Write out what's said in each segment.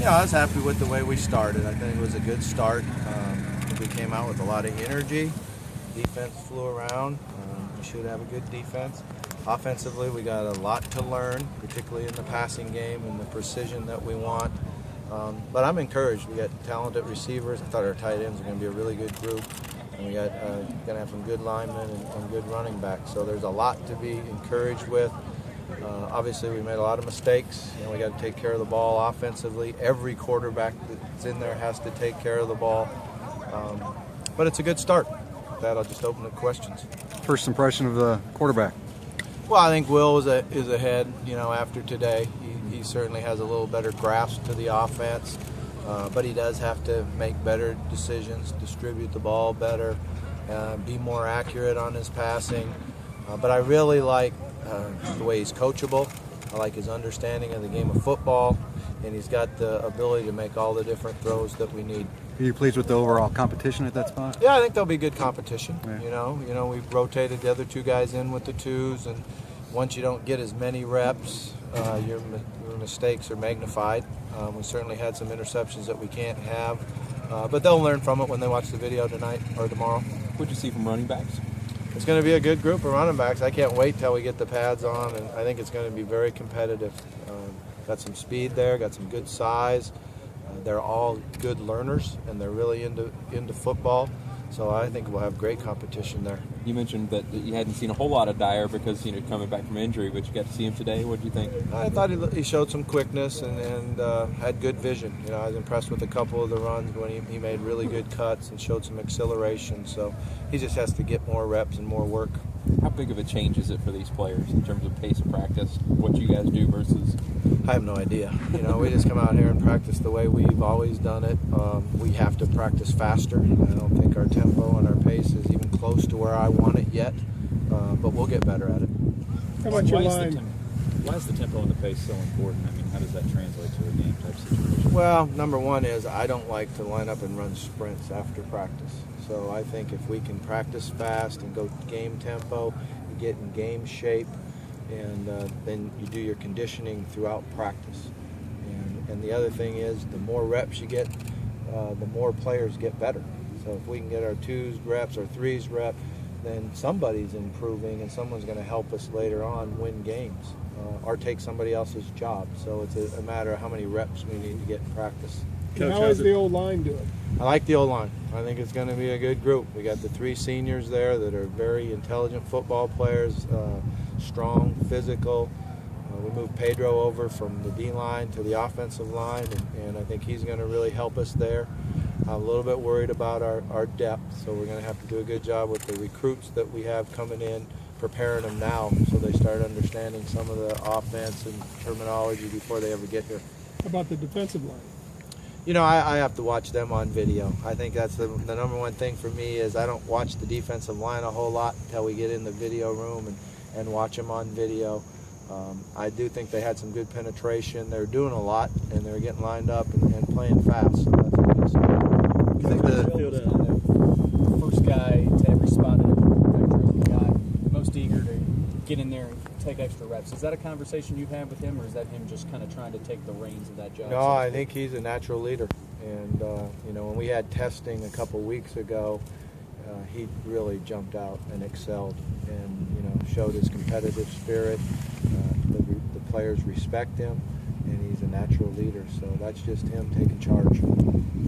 Yeah, I was happy with the way we started. I think it was a good start. We came out with a lot of energy. Defense flew around. We should have a good defense. Offensively, we got a lot to learn, particularly in the passing game and the precision that we want. But I'm encouraged. We got talented receivers. I thought our tight ends are going to be a really good group. And we got going to have some good linemen and good running backs. So there's a lot to be encouraged with. Obviously, we made a lot of mistakes. We got to take care of the ball offensively. Every quarterback that's in there has to take care of the ball. But it's a good start. With that, I'll just open the questions. First impression of the quarterback? Well, I think Will is ahead. After today, he certainly has a little better grasp to the offense. But he does have to make better decisions, distribute the ball better, be more accurate on his passing. But I really like the way he's coachable. I like his understanding of the game of football, and he's got the ability to make all the different throws that we need. Are you pleased with the overall competition at that spot? Yeah, I think there'll be good competition. Yeah. We've rotated the other two guys in with the twos, and once you don't get as many reps, your mistakes are magnified. We certainly had some interceptions that we can't have, but they'll learn from it when they watch the video tonight or tomorrow. What'd you see from running backs? It's going to be a good group of running backs. I can't wait till we get the pads on, and I think it's going to be very competitive. Got some speed there, got some good size. They're all good learners, and they're really into football. So I think we'll have great competition there. You mentioned that you hadn't seen a whole lot of Dyer because coming back from injury, but you got to see him today. What did you think? I thought he showed some quickness and had good vision. I was impressed with a couple of the runs when he made really good cuts and showed some acceleration. So he just has to get more reps and more work. How big of a change is it for these players in terms of pace of practice, what you guys do versus? I have no idea. We just come out here and practice the way we've always done it. We have to practice faster. I don't think our tempo and our pace is even close to where I want it yet, but we'll get better at it. How about your line? Why is the tempo and the pace so important? I mean, how does that translate to a game type situation? Well, number one is I don't like to line up and run sprints after practice. So I think if we can practice fast and go game tempo, you get in game shape, and then you do your conditioning throughout practice. And the other thing is the more reps you get, the more players get better. So if we can get our 2s reps, our 3s reps, then somebody's improving and someone's going to help us later on win games or take somebody else's job. So it's a matter of how many reps we need to get in practice. And how is the old line doing? I like the old line. I think it's going to be a good group. We got the 3 seniors there that are very intelligent football players, strong, physical. We moved Pedro over from the D-line to the offensive line, and I think he's going to really help us there. I'm a little bit worried about our depth, so we're going to have to do a good job with the recruits that we have coming in, preparing them now so they start understanding some of the offense and terminology before they ever get here. How about the defensive line? I have to watch them on video. I think that's the number one thing for me is I don't watch the defensive line a whole lot until we get in the video room and watch them on video. I do think they had some good penetration. They're doing a lot, and they're getting lined up and playing fast, so that's a good sign. You think the first guy to every spot in the guy, most eager to get in there and take extra reps. Is that a conversation you've had with him, or is that him just kind of trying to take the reins of that job? No, I think he's a natural leader. And, when we had testing a couple weeks ago, he really jumped out and excelled and, showed his competitive spirit. The players respect him, and he's a natural leader. So that's just him taking charge.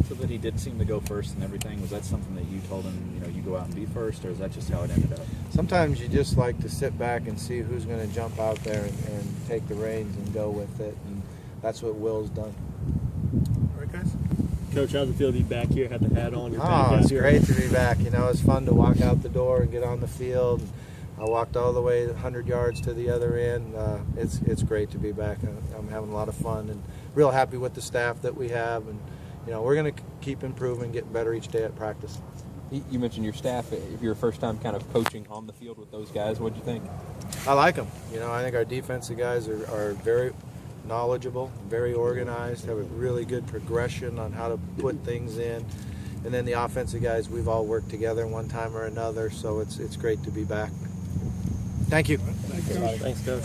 So that he did seem to go first and everything, was that something that you told him, you go out and be first, or is that just how it ended up? Sometimes you just like to sit back and see who's going to jump out there and take the reins and go with it, and that's what Will's done. All right, guys. Coach, how's it feel to be back here, had the hat on? It's great to be back. It's fun to walk out the door and get on the field. I walked all the way 100 yards to the other end. It's great to be back. I'm having a lot of fun and real happy with the staff that we have. And we're going to keep improving, getting better each day at practice. You mentioned your staff. If you're first time kind of coaching on the field with those guys, what do you think? I like them. I think our defensive guys are very knowledgeable, very organized, have a really good progression on how to put things in. And then the offensive guys, we've all worked together one time or another, so it's great to be back. Thank you. Thanks, Coach.